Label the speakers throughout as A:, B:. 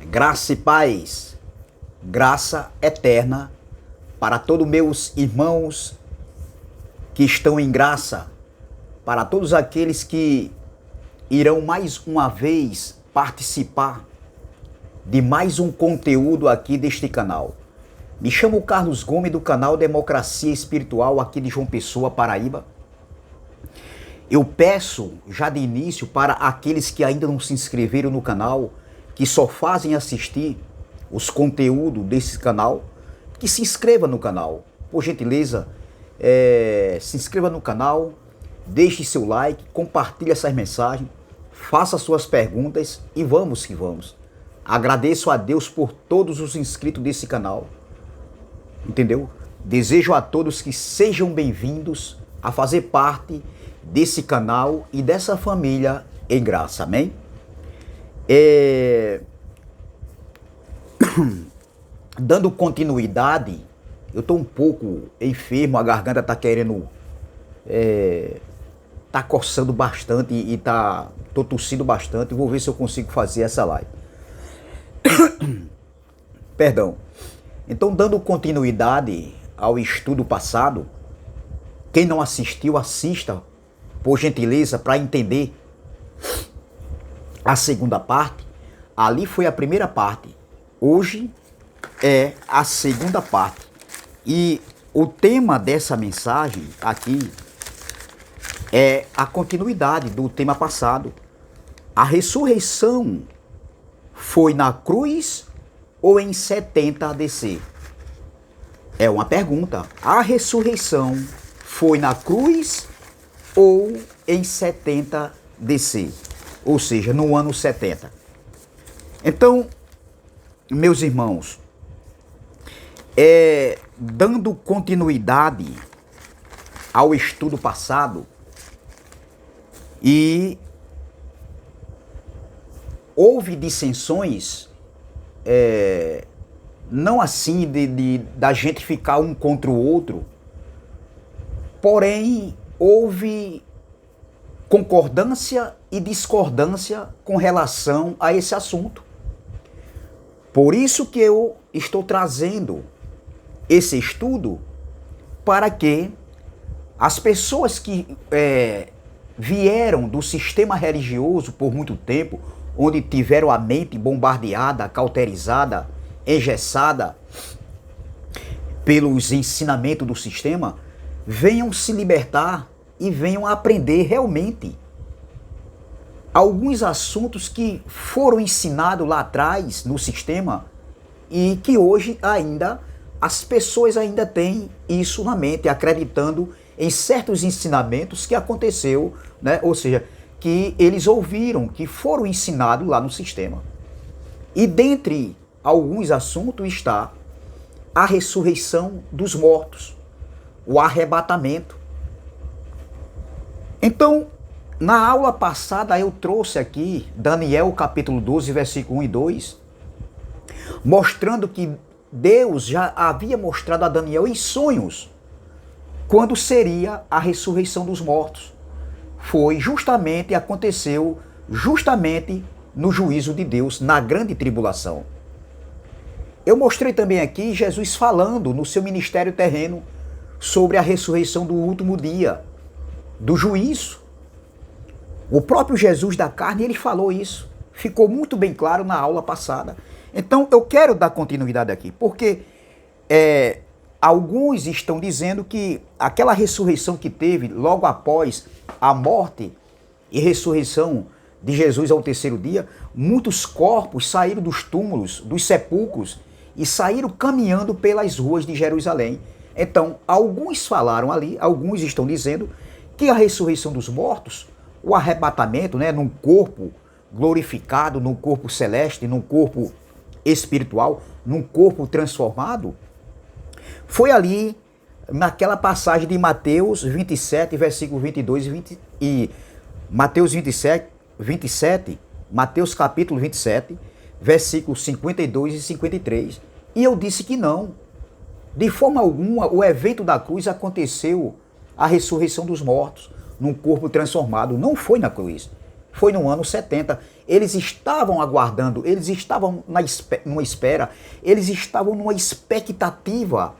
A: Graça e paz, graça eterna para todos meus irmãos que estão em graça, para todos aqueles que irão mais uma vez participar de mais um conteúdo aqui deste canal. Me chamo Carlos Gomes do canal Democracia Espiritual aqui de João Pessoa, Paraíba. Eu peço já de início para aqueles que ainda não se inscreveram no canal, que só fazem assistir os conteúdos desse canal, que se inscreva no canal. Por gentileza, se inscreva no canal, deixe seu like, compartilhe essas mensagens, faça suas perguntas e vamos que vamos. Agradeço a Deus por todos os inscritos desse canal, entendeu? Desejo a todos que sejam bem-vindos a fazer parte desse canal e dessa família em graça, amém? Dando continuidade, eu estou um pouco enfermo, a garganta está querendo, tá coçando bastante e tô tossindo bastante. Vou ver se eu consigo fazer essa live. Perdão. Então, dando continuidade ao estudo passado, quem não assistiu, assista, por gentileza, para entender a segunda parte. Ali foi a primeira parte. Hoje é a segunda parte. E o tema dessa mensagem aqui é a continuidade do tema passado. A ressurreição foi na cruz ou em 70 ADC? É uma pergunta. A ressurreição foi na cruz ou em 70 DC? Ou seja, no ano 70. Então, meus irmãos, dando continuidade ao estudo passado, e houve dissensões, não assim da gente ficar um contra o outro, porém houve concordância e discordância com relação a esse assunto. Por isso que eu estou trazendo esse estudo para que as pessoas que vieram do sistema religioso por muito tempo, onde tiveram a mente bombardeada, cauterizada, engessada pelos ensinamentos do sistema, venham se libertar e venham aprender realmente alguns assuntos que foram ensinados lá atrás no sistema e que hoje ainda as pessoas ainda têm isso na mente, acreditando em certos ensinamentos que aconteceu, né? Ou seja, que eles ouviram, que foram ensinados lá no sistema. E dentre alguns assuntos está a ressurreição dos mortos, o arrebatamento. Então, na aula passada eu trouxe aqui Daniel capítulo 12, versículo 1 e 2, mostrando que Deus já havia mostrado a Daniel em sonhos quando seria a ressurreição dos mortos. Aconteceu justamente no juízo de Deus, na grande tribulação. Eu mostrei também aqui Jesus falando no seu ministério terreno sobre a ressurreição do último dia, do juízo. O próprio Jesus da carne, ele falou isso. Ficou muito bem claro na aula passada. Então, eu quero dar continuidade aqui, porque alguns estão dizendo que aquela ressurreição que teve logo após a morte e ressurreição de Jesus ao terceiro dia, muitos corpos saíram dos túmulos, dos sepulcros, e saíram caminhando pelas ruas de Jerusalém. Então, alguns falaram ali, alguns estão dizendo que a ressurreição dos mortos, o arrebatamento, né, num corpo glorificado, num corpo celeste, num corpo espiritual, num corpo transformado, foi ali naquela passagem de Mateus 27, versículo 22 e Mateus 27, Mateus capítulo 27, versículos 52 e 53. E eu disse que não. De forma alguma, o evento da cruz aconteceu, a ressurreição dos mortos, num corpo transformado. Não foi na cruz. foi no ano 70. Eles estavam aguardando, eles estavam numa espera, eles estavam numa expectativa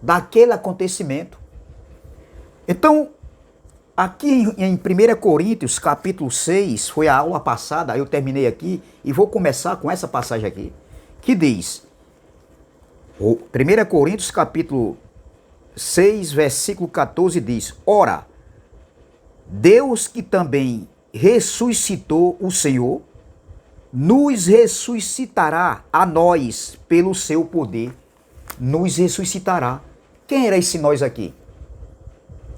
A: daquele acontecimento. Então, aqui em 1 Coríntios, capítulo 6, foi a aula passada, eu terminei aqui e vou começar com essa passagem aqui, que diz, 1 Coríntios, capítulo 6, versículo 14, diz, ora, Deus que também ressuscitou o Senhor, nos ressuscitará a nós pelo seu poder. Nos ressuscitará. Quem era esse nós aqui?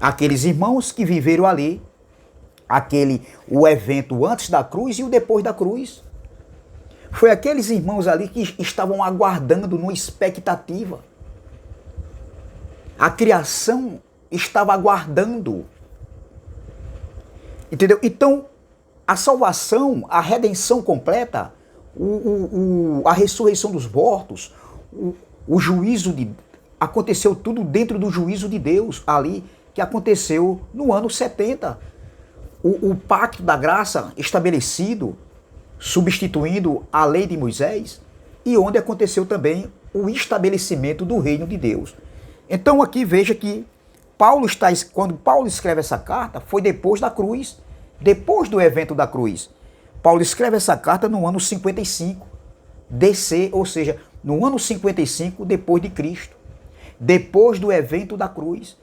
A: Aqueles irmãos que viveram ali, o evento antes da cruz e o depois da cruz. Foi aqueles irmãos ali que estavam aguardando numa expectativa. A criação estava aguardando. Entendeu? Então, a salvação, a redenção completa, a ressurreição dos mortos, o juízo aconteceu tudo dentro do juízo de Deus ali, que aconteceu no ano 70. O pacto da graça estabelecido, substituindo a lei de Moisés, e onde aconteceu também o estabelecimento do reino de Deus. Então aqui veja que quando Paulo escreve essa carta, foi depois da cruz, depois do evento da cruz. Paulo escreve essa carta no ano 55, DC, ou seja, no ano 55 depois de Cristo, depois do evento da cruz.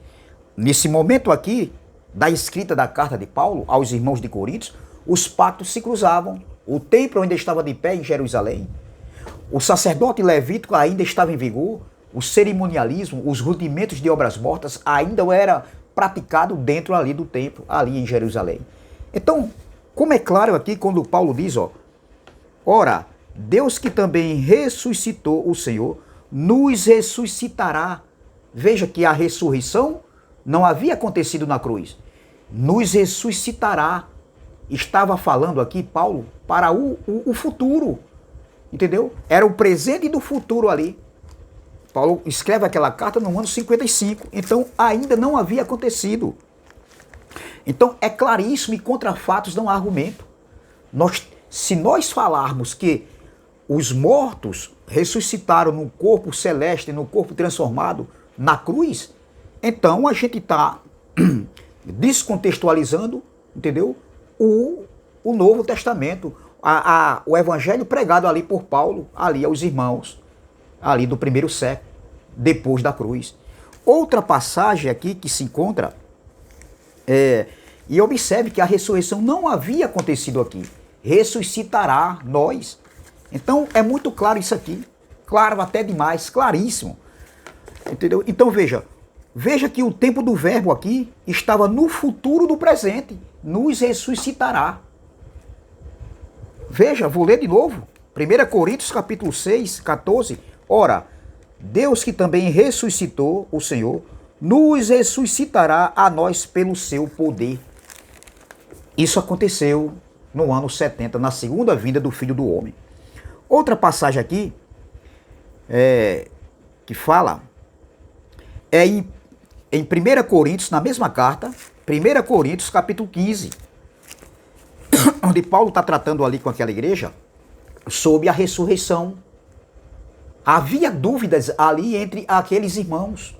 A: Nesse momento aqui, da escrita da carta de Paulo aos irmãos de Coríntios, os pactos se cruzavam. O templo ainda estava de pé em Jerusalém, o sacerdote levítico ainda estava em vigor, o cerimonialismo, os rudimentos de obras mortas ainda era praticado dentro ali do templo, ali em Jerusalém. Então, como é claro aqui quando Paulo diz, ora, Deus que também ressuscitou o Senhor, nos ressuscitará. Veja que a ressurreição não havia acontecido na cruz. Nos ressuscitará. Estava falando aqui, Paulo, para o futuro. Entendeu? Era o presente do futuro ali. Paulo escreve aquela carta no ano 55. Então, ainda não havia acontecido. Então, é claríssimo e contra fatos não há argumento. Se nós falarmos que os mortos ressuscitaram no corpo celeste, no corpo transformado na cruz, então a gente está descontextualizando, entendeu? O Novo Testamento, o evangelho pregado ali por Paulo, ali aos irmãos, ali do primeiro século, depois da cruz. Outra passagem aqui que se encontra, e observe que a ressurreição não havia acontecido aqui. Ressuscitará nós. Então é muito claro isso aqui, claro até demais, claríssimo. Entendeu? Então veja que o tempo do verbo aqui estava no futuro do presente, nos ressuscitará. Veja, vou ler de novo. 1 Coríntios capítulo 6, 14. Ora, Deus que também ressuscitou o Senhor, nos ressuscitará a nós pelo seu poder. Isso aconteceu no ano 70, na segunda vinda do Filho do Homem. Outra passagem aqui, que fala, em 1 Coríntios, na mesma carta, 1 Coríntios capítulo 15, onde Paulo está tratando ali com aquela igreja sobre a ressurreição. Havia dúvidas ali entre aqueles irmãos.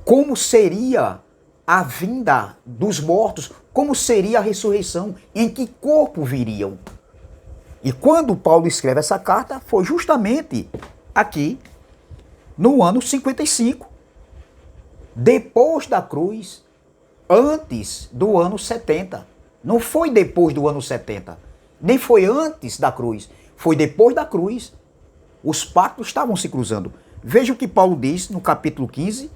A: Como seria a vinda dos mortos? Como seria a ressurreição? Em que corpo viriam? E quando Paulo escreve essa carta, foi justamente aqui, no ano 55. Depois da cruz, antes do ano 70. Não foi depois do ano 70, nem foi antes da cruz, foi depois da cruz. Os pactos estavam se cruzando. Veja o que Paulo diz no capítulo 15,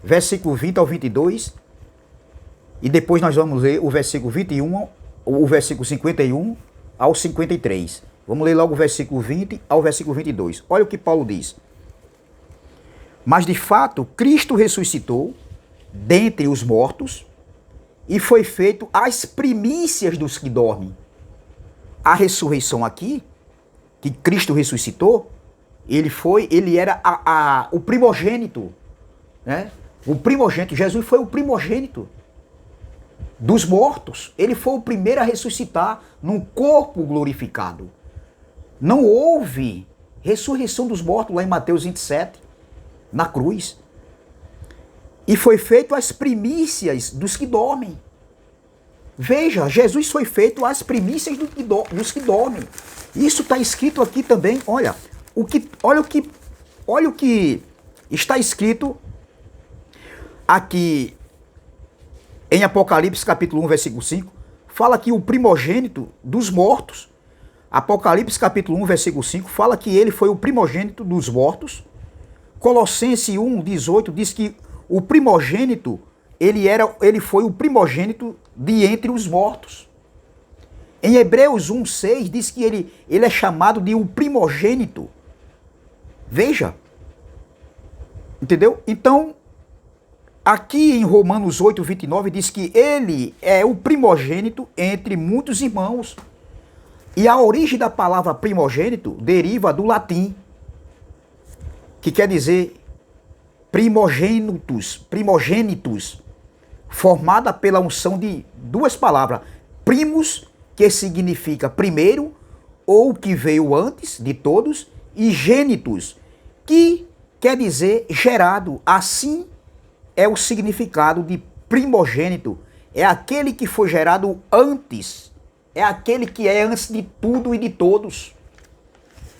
A: versículo 20 ao 22, e depois nós vamos ler o versículo 21, o versículo 51 ao 53. Vamos ler logo o versículo 20 ao versículo 22. Olha o que Paulo diz. Mas de fato, Cristo ressuscitou dentre os mortos e foi feito as primícias dos que dormem. A ressurreição aqui, que Cristo ressuscitou, ele era o primogênito, né? O primogênito, Jesus foi o primogênito dos mortos. Ele foi o primeiro a ressuscitar num corpo glorificado. Não houve ressurreição dos mortos lá em Mateus 27, na cruz. E foi feito as primícias dos que dormem. Veja, Jesus foi feito as primícias dos que dormem. Isso está escrito aqui também. Olha o que está escrito aqui em Apocalipse capítulo 1, versículo 5. Fala que o primogênito dos mortos. Apocalipse capítulo 1, versículo 5, fala que ele foi o primogênito dos mortos. Colossenses 1, 18 diz que o primogênito, ele foi o primogênito de entre os mortos. Em Hebreus 1, 6 diz que ele é chamado de o primogênito. Veja. Entendeu? Então, aqui em Romanos 8, 29 diz que ele é o primogênito entre muitos irmãos. E a origem da palavra primogênito deriva do latim, que quer dizer primogênitos, formada pela unção de duas palavras, primus, que significa primeiro, ou que veio antes de todos, e gênitos, que quer dizer gerado. Assim é o significado de primogênito, é aquele que foi gerado antes. É aquele que é antes de tudo e de todos.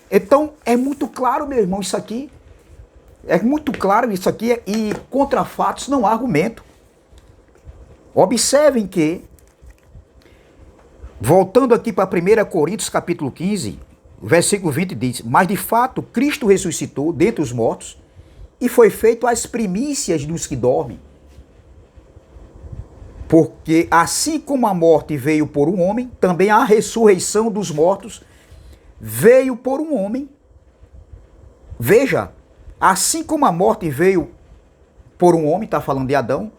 A: Então, é muito claro, meu irmão, isso aqui. É muito claro isso aqui e contra fatos não há argumento. Observem que, voltando aqui para 1 Coríntios capítulo 15, versículo 20 diz: mas de fato Cristo ressuscitou dentre os mortos e foi feito as primícias dos que dormem. Porque assim como a morte veio por um homem, também a ressurreição dos mortos veio por um homem. Veja, assim como a morte veio por um homem, está falando de Adão,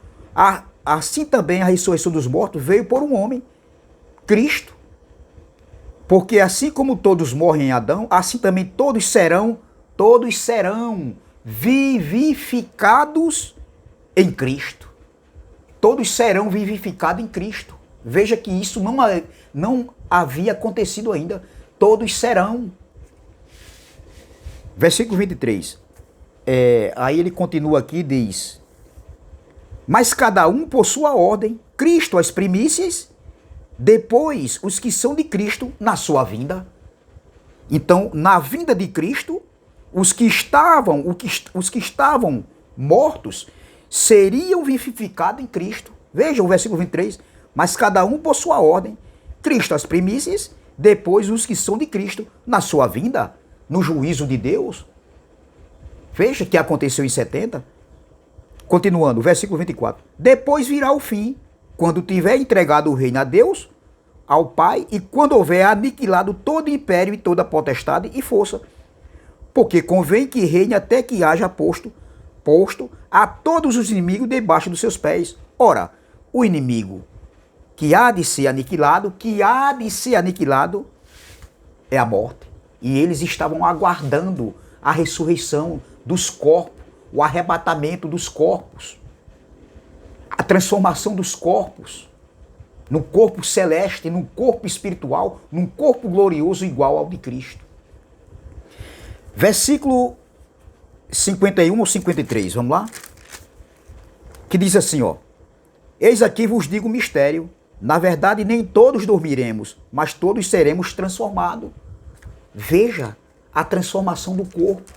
A: assim também a ressurreição dos mortos veio por um homem, Cristo. Porque assim como todos morrem em Adão, assim também todos serão vivificados em Cristo. Todos serão vivificados em Cristo. Veja que isso não havia acontecido ainda. Todos serão. Versículo 23. Aí ele continua aqui e diz: mas cada um por sua ordem, Cristo as primícias, depois os que são de Cristo na sua vinda. Então, na vinda de Cristo, os que estavam mortos seriam vivificados em Cristo. Veja o versículo 23. Mas cada um por sua ordem, Cristo as primícias, depois os que são de Cristo na sua vinda, no juízo de Deus. Veja que aconteceu em 70. Continuando, versículo 24. Depois virá o fim, quando tiver entregado o reino a Deus, ao Pai, e quando houver aniquilado todo império e toda potestade e força. Porque convém que reine até que haja posto a todos os inimigos debaixo dos seus pés. Ora, o inimigo que há de ser aniquilado, é a morte. E eles estavam aguardando a ressurreição dos corpos, o arrebatamento dos corpos, a transformação dos corpos, no corpo celeste, num corpo espiritual, num corpo glorioso igual ao de Cristo. Versículo 51 ou 53, vamos lá? Que diz assim, ó: eis aqui vos digo um mistério, na verdade nem todos dormiremos, mas todos seremos transformados. Veja a transformação do corpo,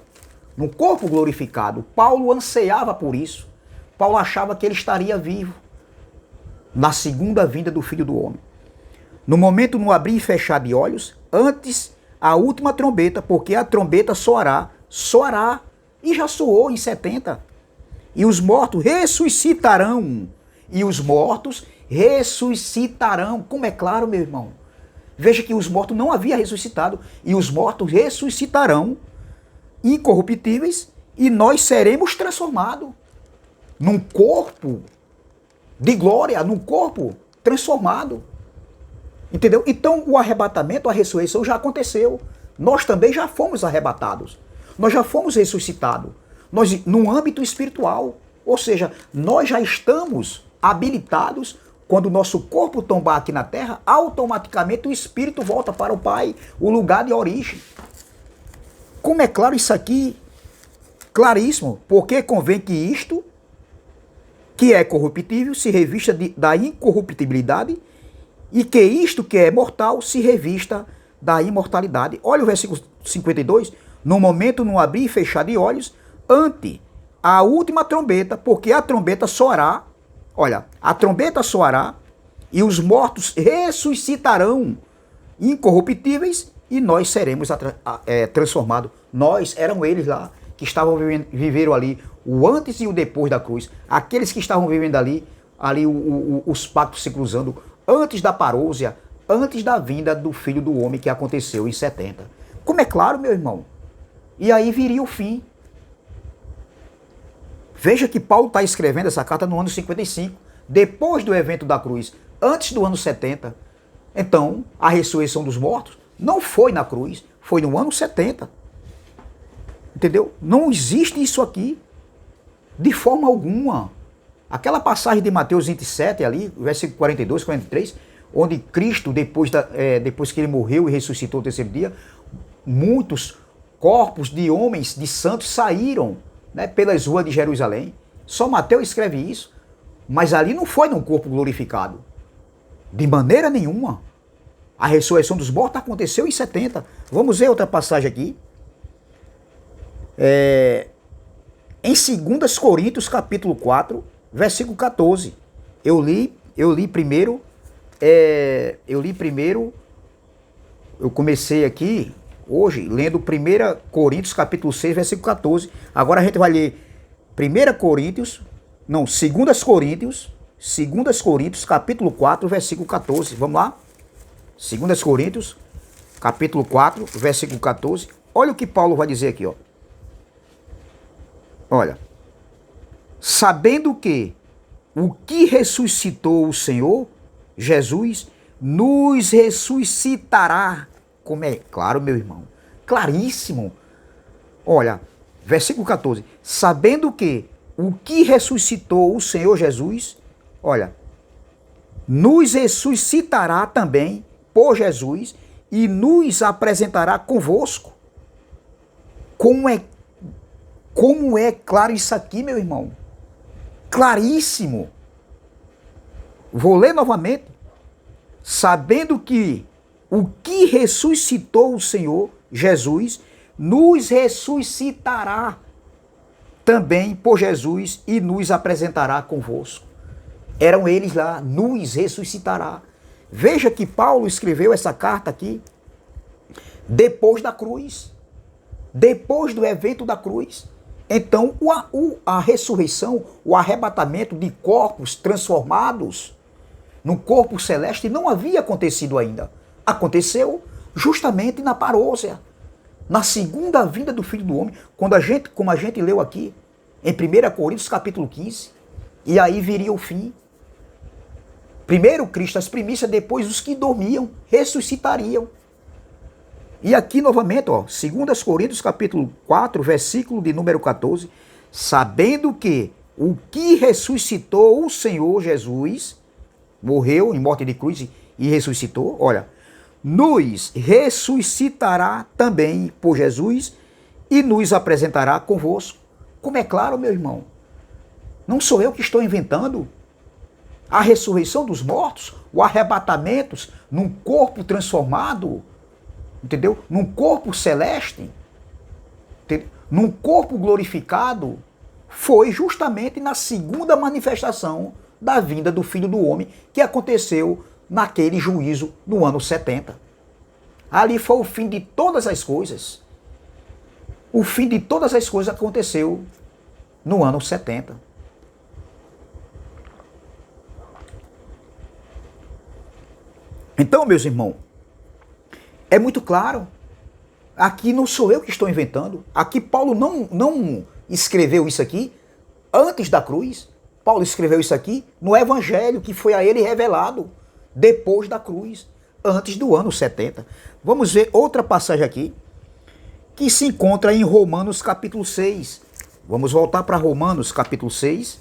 A: no corpo glorificado. Paulo ansiava por isso. Paulo achava que ele estaria vivo na segunda vinda do Filho do Homem. No momento no abrir e fechar de olhos, antes a última trombeta, porque a trombeta soará, e já soou em 70. E os mortos ressuscitarão. Como é claro, meu irmão. Veja que os mortos não haviam ressuscitado. E os mortos ressuscitarão, incorruptíveis, e nós seremos transformados num corpo de glória, num corpo transformado. Entendeu? Então o arrebatamento, a ressurreição já aconteceu. Nós também já fomos arrebatados. Nós já fomos ressuscitados. Nós, no âmbito espiritual. Ou seja, nós já estamos habilitados quando o nosso corpo tombar aqui na terra, automaticamente o espírito volta para o Pai, o lugar de origem. Como é claro isso aqui? Claríssimo. Porque convém que isto, que é corruptível, se revista da incorruptibilidade, e que isto que é mortal se revista da imortalidade. Olha o versículo 52. No momento, no abrir e fechar de olhos, ante a última trombeta, porque a trombeta soará. Olha, a trombeta soará e os mortos ressuscitarão incorruptíveis e nós seremos transformados. Nós, eram eles lá que estavam viveram ali o antes e o depois da cruz. Aqueles que estavam vivendo ali os pactos se cruzando antes da parousia, antes da vinda do Filho do Homem que aconteceu em 70. Como é claro, meu irmão. E aí viria o fim. Veja que Paulo está escrevendo essa carta no ano 55, depois do evento da cruz, antes do ano 70. Então, a ressurreição dos mortos não foi na cruz, foi no ano 70. Entendeu? Não existe isso aqui, de forma alguma. Aquela passagem de Mateus 27 ali, versículo 42, 43, onde Cristo, depois que ele morreu e ressuscitou no terceiro dia, muitos corpos de homens, de santos, saíram, né, pelas ruas de Jerusalém. Só Mateus escreve isso. Mas ali não foi num corpo glorificado. De maneira nenhuma. A ressurreição dos mortos aconteceu em 70. Vamos ver outra passagem aqui. Em 2 Coríntios, capítulo 4, versículo 14. Eu li primeiro, eu comecei aqui hoje lendo 1 Coríntios, capítulo 6, versículo 14. Agora a gente vai ler 2 Coríntios, capítulo 4, versículo 14. Vamos lá? 2 Coríntios, capítulo 4, versículo 14. Olha o que Paulo vai dizer aqui, ó. Olha. Sabendo que o que ressuscitou o Senhor, Jesus, nos ressuscitará. Como é claro, meu irmão. Claríssimo. Olha, versículo 14. Sabendo que o que ressuscitou o Senhor Jesus, olha, nos ressuscitará também por Jesus e nos apresentará convosco. Como é claro isso aqui, meu irmão? Claríssimo. Vou ler novamente. Sabendo que o que ressuscitou o Senhor Jesus nos ressuscitará também por Jesus e nos apresentará convosco. Eram eles lá, nos ressuscitará. Veja que Paulo escreveu essa carta aqui depois da cruz, depois do evento da cruz. Então, a ressurreição, o arrebatamento de corpos transformados no corpo celeste não havia acontecido ainda. Aconteceu justamente na parousia, na segunda vinda do Filho do Homem, como a gente leu aqui, em 1 Coríntios capítulo 15, e aí viria o fim. Primeiro Cristo, as primícias, depois os que dormiam, ressuscitariam. E aqui novamente, ó, 2 Coríntios capítulo 4, versículo de número 14, sabendo que o que ressuscitou o Senhor Jesus, morreu em morte de cruz e ressuscitou, olha, nos ressuscitará também por Jesus e nos apresentará convosco. Como é claro, meu irmão, não sou eu que estou inventando. A ressurreição dos mortos, o arrebatamento num corpo transformado, entendeu? Num corpo celeste, entendeu? Num corpo glorificado, foi justamente na segunda manifestação da vinda do Filho do Homem, que aconteceu naquele juízo no ano 70. Ali foi o fim de todas as coisas. O fim de todas as coisas aconteceu no ano 70. Então, meus irmãos, é muito claro. Aqui não sou eu que estou inventando. Aqui Paulo não escreveu isso aqui antes da cruz. Paulo escreveu isso aqui no Evangelho que foi a ele revelado depois da cruz, antes do ano 70. Vamos ver outra passagem aqui que se encontra em Romanos capítulo 6. Vamos voltar para Romanos capítulo 6.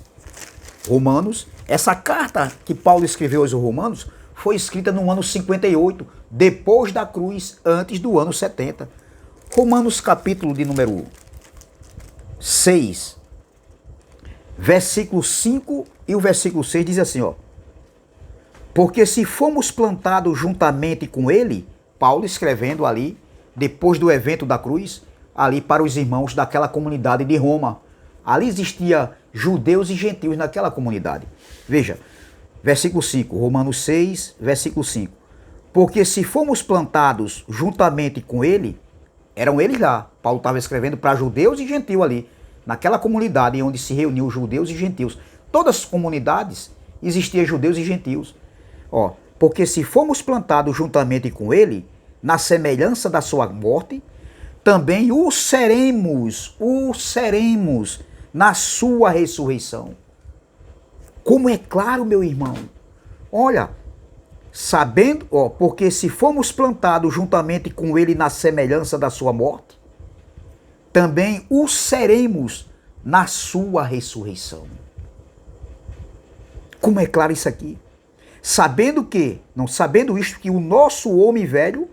A: Romanos, Essa carta que Paulo escreveu aos Romanos foi escrita no ano 58, depois da cruz, antes do ano 70. Romanos capítulo de número 6, versículo 5 e o versículo 6 diz assim, ó. Porque se fomos plantados juntamente com ele, Paulo escrevendo ali, depois do evento da cruz, ali para os irmãos daquela comunidade de Roma. Ali existia judeus e gentios naquela comunidade. Veja, versículo 5, Romanos 6, versículo 5. Porque se fomos plantados juntamente com ele, eram eles lá. Paulo estava escrevendo para judeus e gentios ali, naquela comunidade onde se reuniam judeus e gentios. Todas as comunidades existiam judeus e gentios. Ó, porque se fomos plantados juntamente com ele, na semelhança da sua morte, também o seremos na sua ressurreição. Como é claro, meu irmão. Olha, sabendo, ó, porque se fomos plantados juntamente com ele na semelhança da sua morte, também o seremos na sua ressurreição. Como é claro isso aqui? Sabendo isto, que o nosso homem velho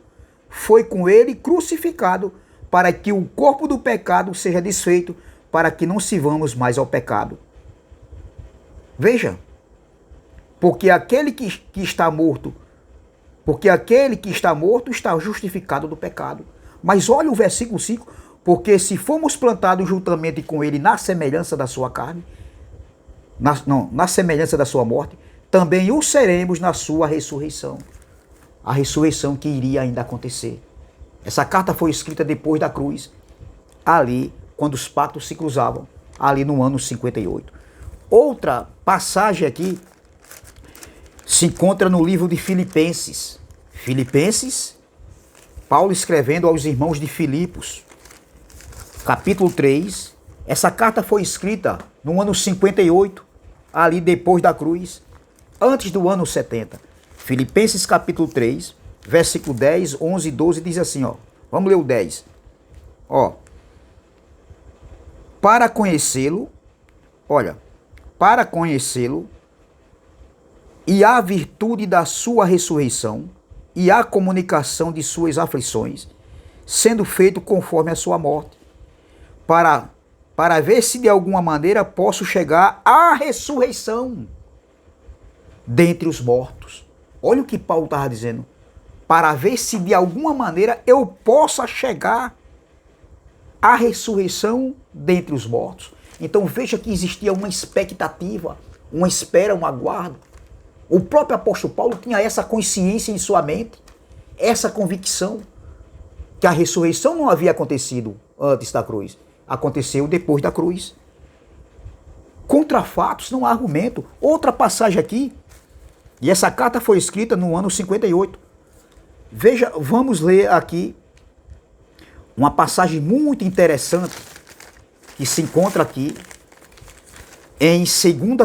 A: foi com ele crucificado, para que o corpo do pecado seja desfeito, para que não sirvamos mais ao pecado. Veja, porque aquele que está morto está justificado do pecado. Mas olha o versículo 5, porque se fomos plantados juntamente com ele na semelhança da sua carne, na semelhança da sua morte, também o seremos na sua ressurreição. A ressurreição que iria ainda acontecer. Essa carta foi escrita depois da cruz, ali, quando os pactos se cruzavam, ali no ano 58. Outra passagem aqui se encontra no livro de Filipenses. Filipenses, Paulo escrevendo aos irmãos de Filipos, capítulo 3. Essa carta foi escrita no ano 58, ali depois da cruz, antes do ano 70. Filipenses capítulo 3, versículo 10, 11 e 12 diz assim, ó. Vamos ler o 10. Ó. Para conhecê-lo, olha, para conhecê-lo e a virtude da sua ressurreição e a comunicação de suas aflições, sendo feito conforme a sua morte, para ver se de alguma maneira posso chegar à ressurreição dentre os mortos. Olha o que Paulo estava dizendo. Para ver se de alguma maneira eu possa chegar à ressurreição dentre os mortos. Então veja que existia uma expectativa, uma espera, um aguardo. O próprio apóstolo Paulo tinha essa consciência em sua mente, essa convicção, que a ressurreição não havia acontecido antes da cruz. Aconteceu depois da cruz. Contra fatos não há argumento. Outra passagem aqui, e essa carta foi escrita no ano 58. Veja, vamos ler aqui uma passagem muito interessante que se encontra aqui em 2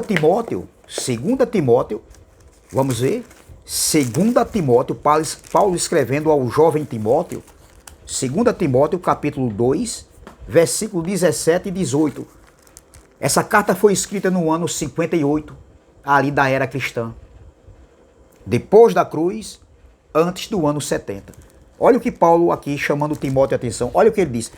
A: Timóteo. 2 Timóteo, vamos ver. 2 Timóteo, Paulo escrevendo ao jovem Timóteo. 2 Timóteo, capítulo 2, versículo 17 e 18. Essa carta foi escrita no ano 58, ali da era cristã. Depois da cruz, antes do ano 70. Olha o que Paulo aqui chamando Timóteo a atenção. Olha o que ele diz.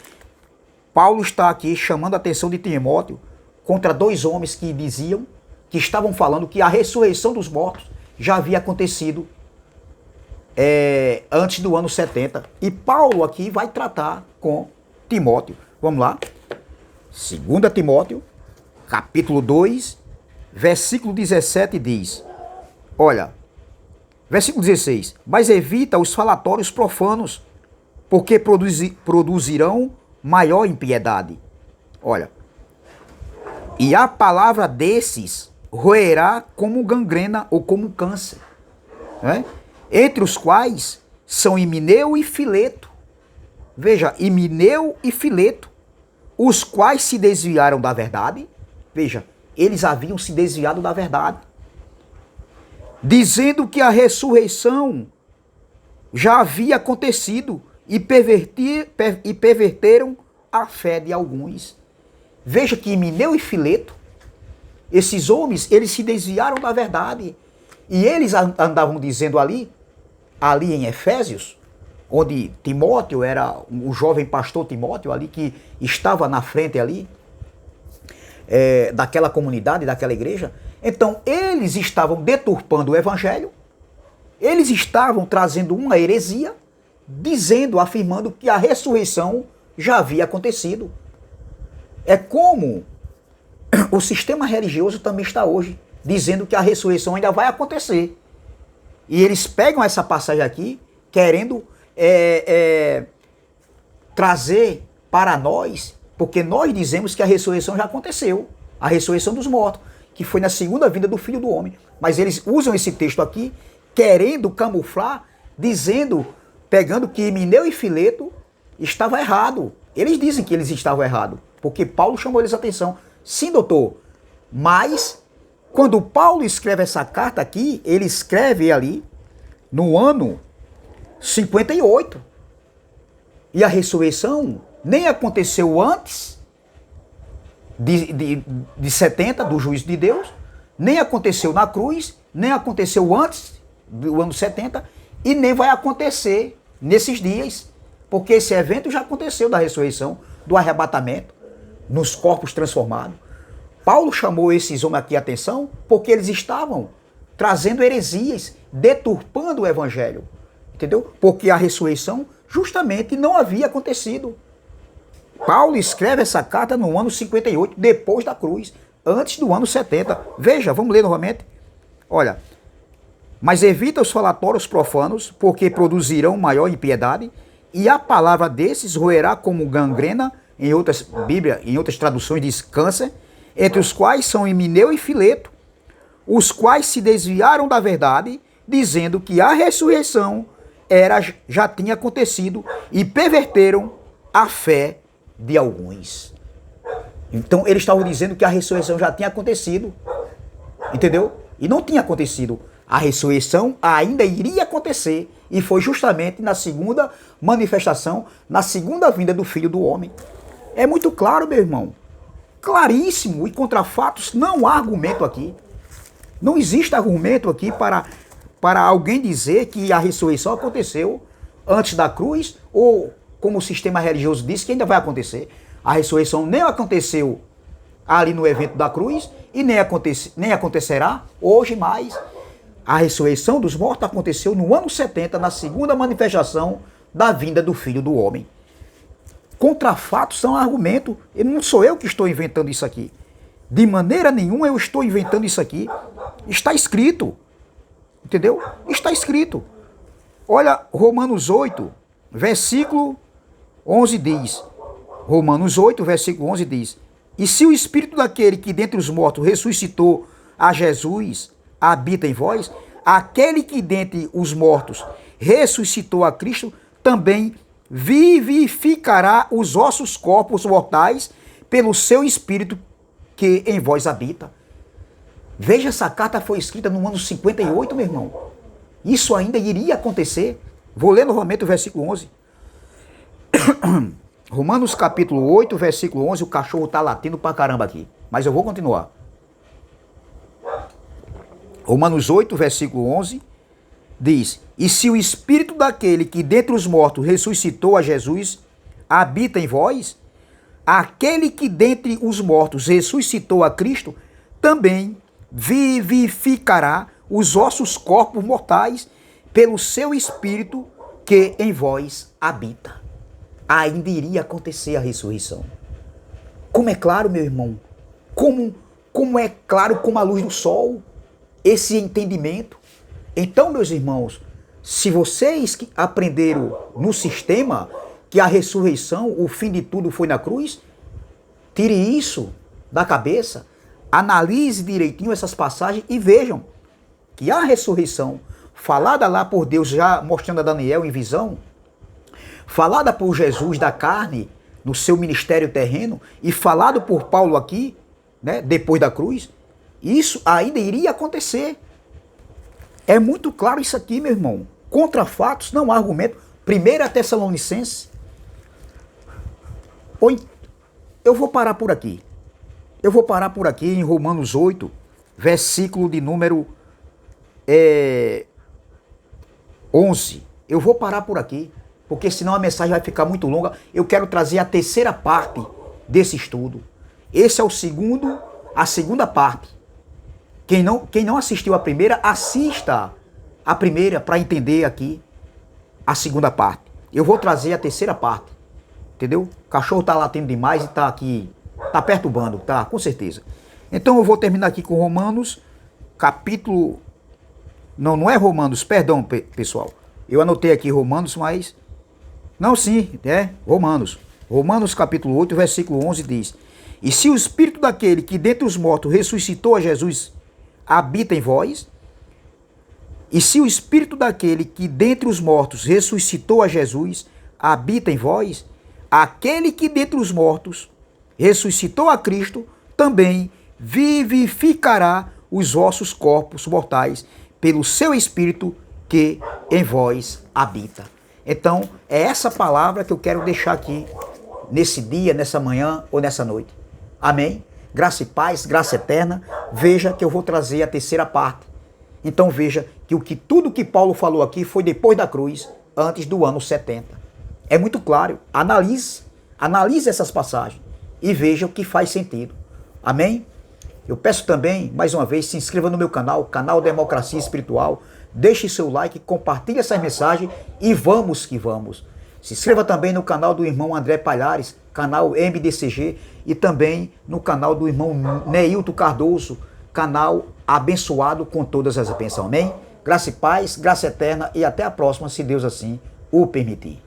A: Paulo está aqui chamando a atenção de Timóteo contra dois homens que diziam, que estavam falando que a ressurreição dos mortos já havia acontecido antes do ano 70. E Paulo aqui vai tratar com Timóteo. Vamos lá. 2 Timóteo, capítulo 2, versículo 17 diz, olha, versículo 16, mas evita os falatórios profanos, porque produzirão maior impiedade. Olha, e a palavra desses roerá como gangrena ou como câncer, né? Entre os quais são Himeneu e Fileto. Veja, Himeneu e Fileto, os quais se desviaram da verdade. Veja, eles haviam se desviado da verdade, dizendo que a ressurreição já havia acontecido e perverteram a fé de alguns. Veja que Himeneu e Fileto Esses homens, eles se desviaram da verdade. E eles andavam dizendo ali em Efésios, onde Timóteo era o jovem pastor Timóteo ali, que estava na frente ali, daquela comunidade, daquela igreja. Então, eles estavam deturpando o evangelho, eles estavam trazendo uma heresia, dizendo, afirmando que a ressurreição já havia acontecido. É como o sistema religioso também está hoje, dizendo que a ressurreição ainda vai acontecer. E eles pegam essa passagem aqui, querendo trazer para nós, porque nós dizemos que a ressurreição já aconteceu, a ressurreição dos mortos, que foi na segunda vinda do Filho do Homem. Mas eles usam esse texto aqui, querendo camuflar, dizendo, pegando que Himeneu e Fileto estava errado. Eles dizem que eles estavam errados, porque Paulo chamou eles a atenção. Sim, doutor, mas quando Paulo escreve essa carta aqui, ele escreve ali no ano 58. E a ressurreição nem aconteceu antes de 70, do juízo de Deus, nem aconteceu na cruz, nem aconteceu antes do ano 70 e nem vai acontecer nesses dias, porque esse evento já aconteceu da ressurreição, do arrebatamento, nos corpos transformados. Paulo chamou esses homens aqui a atenção porque eles estavam trazendo heresias, deturpando o evangelho, entendeu? Porque a ressurreição justamente não havia acontecido. Paulo escreve essa carta no ano 58, depois da cruz, antes do ano 70. Veja, vamos ler novamente. Olha, mas evita os falatórios profanos, porque produzirão maior impiedade, e a palavra desses roerá como gangrena, em outras Bíblias, em outras traduções diz câncer, entre os quais são Himeneu e Fileto, os quais se desviaram da verdade, dizendo que a ressurreição já tinha acontecido, e perverteram a fé de alguns. Então eles estavam dizendo que a ressurreição já tinha acontecido, entendeu? E não tinha acontecido. A ressurreição ainda iria acontecer, e foi justamente na segunda manifestação, na segunda vinda do Filho do Homem. É muito claro, meu irmão, claríssimo, e contra fatos não há argumento aqui. Não existe argumento aqui para alguém dizer que a ressurreição aconteceu antes da cruz, ou como o sistema religioso diz que ainda vai acontecer. A ressurreição nem aconteceu ali no evento da cruz e nem acontecerá hoje mais. A ressurreição dos mortos aconteceu no ano 70, na segunda manifestação da vinda do Filho do Homem. Contra fatos são argumento. E não sou eu que estou inventando isso aqui. De maneira nenhuma eu estou inventando isso aqui. Está escrito. Entendeu? Está escrito. Olha, Romanos 8, versículo 11 diz. Romanos 8, versículo 11 diz. E se o Espírito daquele que dentre os mortos ressuscitou a Jesus habita em vós, aquele que dentre os mortos ressuscitou a Cristo também vivificará os vossos corpos mortais pelo seu Espírito que em vós habita. Veja, essa carta foi escrita no ano 58, meu irmão. Isso ainda iria acontecer. Vou ler novamente o versículo 11. Romanos capítulo 8, versículo 11. O cachorro está latindo pra caramba aqui, mas eu vou continuar. Romanos 8, versículo 11, diz: E se o Espírito daquele que dentre os mortos ressuscitou a Jesus habita em vós, aquele que dentre os mortos ressuscitou a Cristo também vivificará os vossos corpos mortais pelo seu Espírito que em vós habita. Ainda iria acontecer a ressurreição. Como é claro, meu irmão, como é claro como a luz do sol, esse entendimento. Então, meus irmãos, se vocês que aprenderam no sistema que a ressurreição, o fim de tudo foi na cruz, tire isso da cabeça, analise direitinho essas passagens e vejam que a ressurreição, falada lá por Deus, já mostrando a Daniel em visão, falada por Jesus da carne, no seu ministério terreno, e falado por Paulo aqui, né, depois da cruz, isso ainda iria acontecer. É muito claro isso aqui, meu irmão. Contra fatos não há argumento. 1 Tessalonicenses. Eu vou parar por aqui. Eu vou parar por aqui em Romanos 8, versículo de número 11. Eu vou parar por aqui, porque senão a mensagem vai ficar muito longa. Eu quero trazer a terceira parte desse estudo. Esse é a segunda parte. Quem não assistiu a primeira, assista a primeira para entender aqui a segunda parte. Eu vou trazer a terceira parte. Entendeu? O cachorro tá latindo demais e tá aqui, tá perturbando, tá? Com certeza. Então eu vou terminar aqui com Romanos, capítulo... Não é Romanos, perdão, pessoal. Eu anotei aqui Romanos, mas... Não, sim, é Romanos. Romanos capítulo 8, versículo 11 diz: E se o Espírito daquele que dentre os mortos ressuscitou a Jesus habita em vós, e se o Espírito daquele que dentre os mortos ressuscitou a Jesus habita em vós, aquele que dentre os mortos ressuscitou a Cristo também vivificará os vossos corpos mortais pelo seu Espírito que em vós habita. Então, é essa palavra que eu quero deixar aqui nesse dia, nessa manhã ou nessa noite. Amém? Graça e paz, graça eterna. Veja que eu vou trazer a terceira parte. Então veja que tudo que Paulo falou aqui foi depois da cruz, antes do ano 70. É muito claro. Analise essas passagens e veja o que faz sentido. Amém? Eu peço também, mais uma vez, se inscreva no meu canal, canal Democracia Espiritual. Deixe seu like, compartilhe essa mensagem e vamos que vamos. Se inscreva também no canal do irmão André Palhares, canal MDCG, e também no canal do irmão Neilton Cardoso, canal abençoado com todas as bênçãos. Amém? Graça e paz, graça eterna e até a próxima, se Deus assim o permitir.